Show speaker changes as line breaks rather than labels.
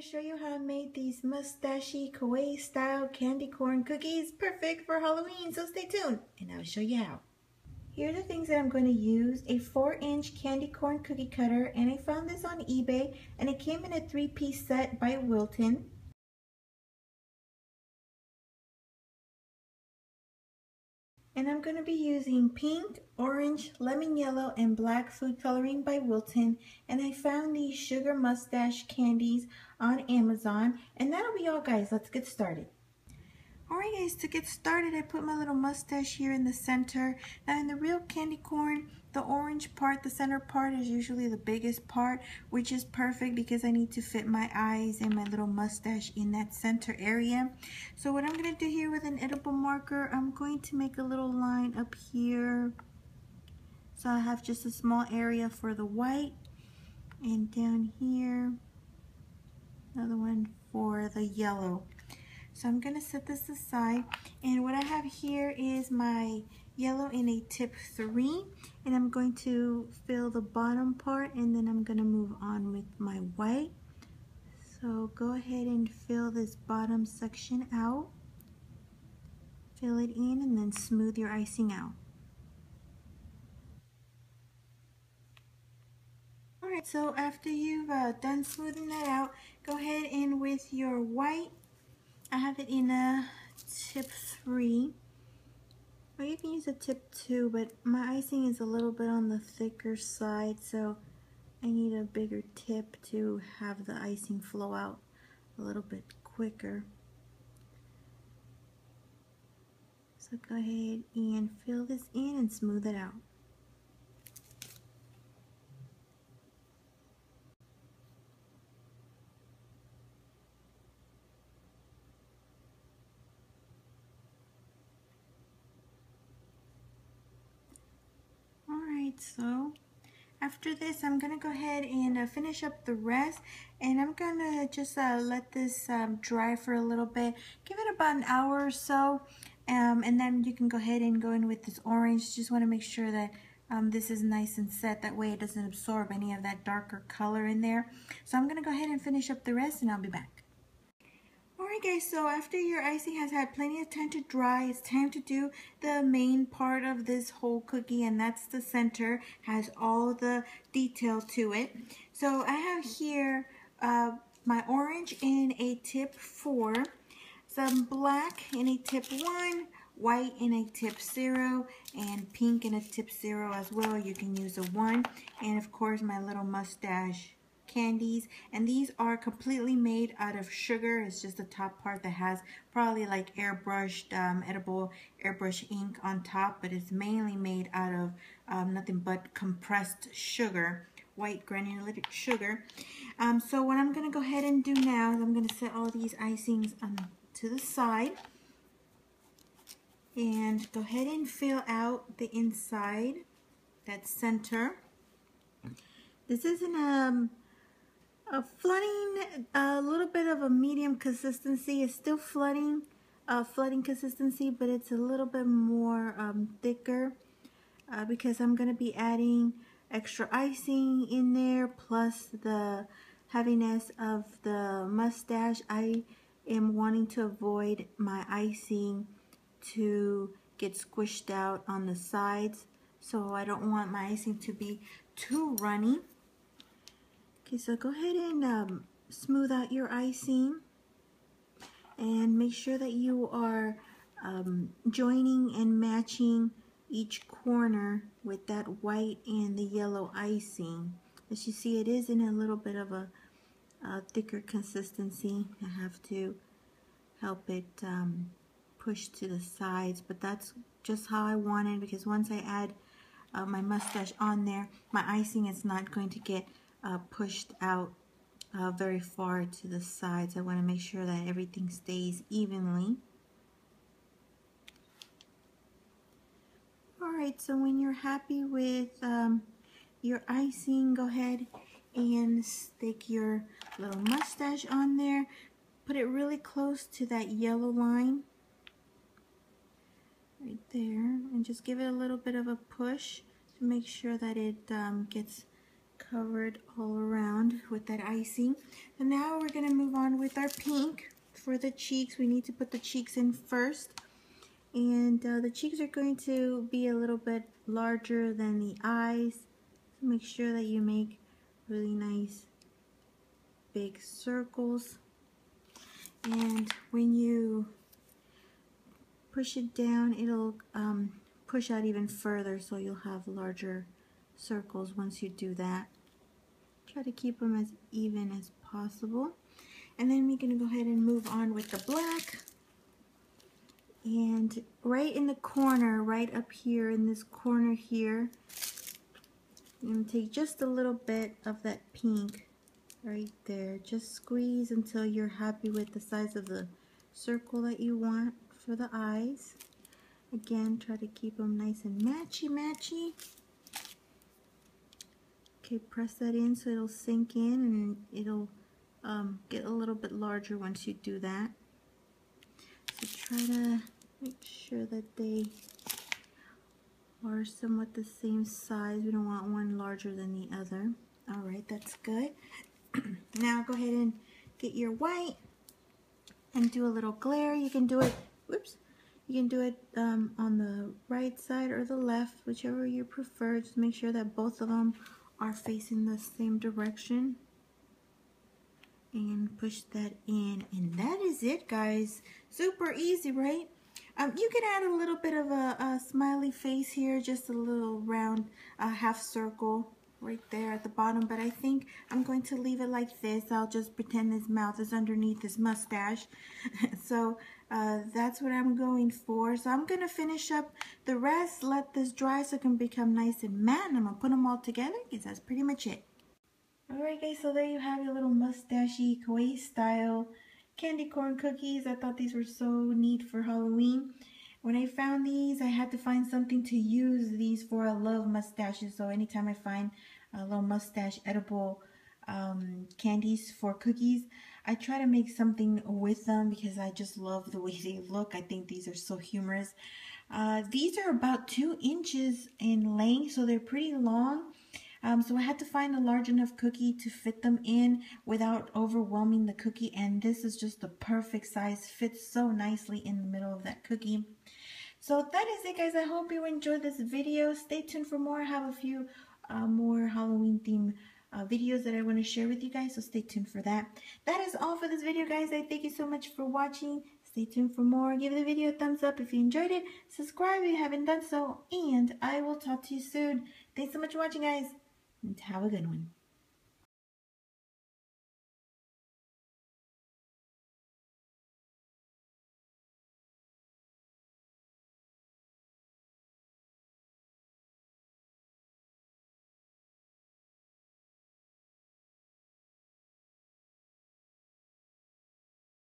to show you how I made these mustachy Kawaii style candy corn cookies, perfect for Halloween, so stay tuned and I'll show you how. Here are the things that I'm going to use: a 4-inch candy corn cookie cutter, and I found this on eBay and it came in a 3-piece set by Wilton. And I'm going to be using pink, orange, lemon yellow, and black food coloring by Wilton. And I found these sugar mustache candies on Amazon. And that'll be all, guys. Let's get started. Alright guys, to get started, I put my little mustache here in the center. Now in the real candy corn, the orange part, the center part, is usually the biggest part, which is perfect because I need to fit my eyes and my little mustache in that center area. So what I'm going to do here with an edible marker, I'm going to make a little line up here. So I have just a small area for the white, and down here, another one for the yellow. So I'm going to set this aside, and what I have here is my yellow in a tip 3, and I'm going to fill the bottom part, and then I'm going to move on with my white. So go ahead and fill this bottom section out, fill it in, and then smooth your icing out. Alright, so after you've done smoothing that out, go ahead and with your white, I have it in a tip 3, or you can use a tip 2, but my icing is a little bit on the thicker side, so I need a bigger tip to have the icing flow out a little bit quicker. So go ahead and fill this in and smooth it out. So after this, I'm gonna go ahead and finish up the rest, and I'm gonna just let this dry for a little bit. Give it about an hour or so, and then you can go ahead and go in with this orange. Just want to make sure that this is nice and set, that way it doesn't absorb any of that darker color in there. So I'm gonna go ahead and finish up the rest, and I'll be back. Alright guys, so after your icing has had plenty of time to dry, it's time to do the main part of this whole cookie, and that's the center. Has all the detail to it. So I have here my orange in a tip 4, some black in a tip 1, white in a tip 0, and pink in a tip 0 as well. You can use a 1, and of course my little mustache candies, and these are completely made out of sugar. It's just the top part that has probably like airbrushed edible airbrush ink on top, but it's mainly made out of nothing but compressed sugar, white granulated sugar. So what I'm going to go ahead and do now is I'm going to set all these icings to the side and go ahead and fill out the inside, that center. This isn't a flooding, a little bit of a medium consistency. It's still flooding consistency, but it's a little bit more thicker because I'm going to be adding extra icing in there, plus the heaviness of the mustache. I am wanting to avoid my icing to get squished out on the sides, so I don't want my icing to be too runny. Okay, so go ahead and smooth out your icing and make sure that you are joining and matching each corner with that white and the yellow icing. As you see, it is in a little bit of a thicker consistency. I have to help it push to the sides, but that's just how I want it, because once I add my mustache on there, my icing is not going to get pushed out very far to the sides. I want to make sure that everything stays evenly. Alright, so when you're happy with your icing, go ahead and stick your little mustache on there. Put it really close to that yellow line right there, and just give it a little bit of a push to make sure that it gets covered all around with that icing. And now we're going to move on with our pink for the cheeks. We need to put the cheeks in first. And the cheeks are going to be a little bit larger than the eyes. So make sure that you make really nice big circles. And when you push it down, it'll push out even further, so you'll have larger circles once you do that. Try to keep them as even as possible. And then we're going to go ahead and move on with the black. And right in the corner, right up here in this corner here, I'm going to take just a little bit of that pink right there. Just squeeze until you're happy with the size of the circle that you want for the eyes. Again, try to keep them nice and matchy. Okay, press that in so it'll sink in, and it'll get a little bit larger once you do that. So try to make sure that they are somewhat the same size. We don't want one larger than the other. Alright, that's good. Now go ahead and get your white and do a little glare. You can do it, whoops, you can do it on the right side or the left, whichever you prefer. Just make sure that both of them are facing the same direction. And push that in. And that is it, guys. Super easy, right? You can add a little bit of a smiley face here, just a little round half circle right there at the bottom, but I think I'm going to leave it like this. I'll just pretend his mouth is underneath his mustache. So that's what I'm going for. So I'm going to finish up the rest, let this dry so it can become nice and matte, and I'm going to put them all together because that's pretty much it. Alright guys, so there you have your little mustachy kawaii style candy corn cookies. I thought these were so neat for Halloween. When I found these, I had to find something to use these for. I love mustaches, so anytime I find a little mustache edible candies for cookies, I try to make something with them because I just love the way they look. I think these are so humorous. These are about 2 inches in length, so they're pretty long. So I had to find a large enough cookie to fit them in without overwhelming the cookie, and this is just the perfect size. Fits so nicely in the middle of that cookie. So that is it, guys. I hope you enjoyed this video. Stay tuned for more. I have a few more Halloween themed videos that I want to share with you guys, so stay tuned for that. That is all for this video, guys. I thank you so much for watching. Stay tuned for more. Give the video a thumbs up if you enjoyed it. Subscribe if you haven't done so, and I will talk to you soon. Thanks so much for watching, guys, and have a good one.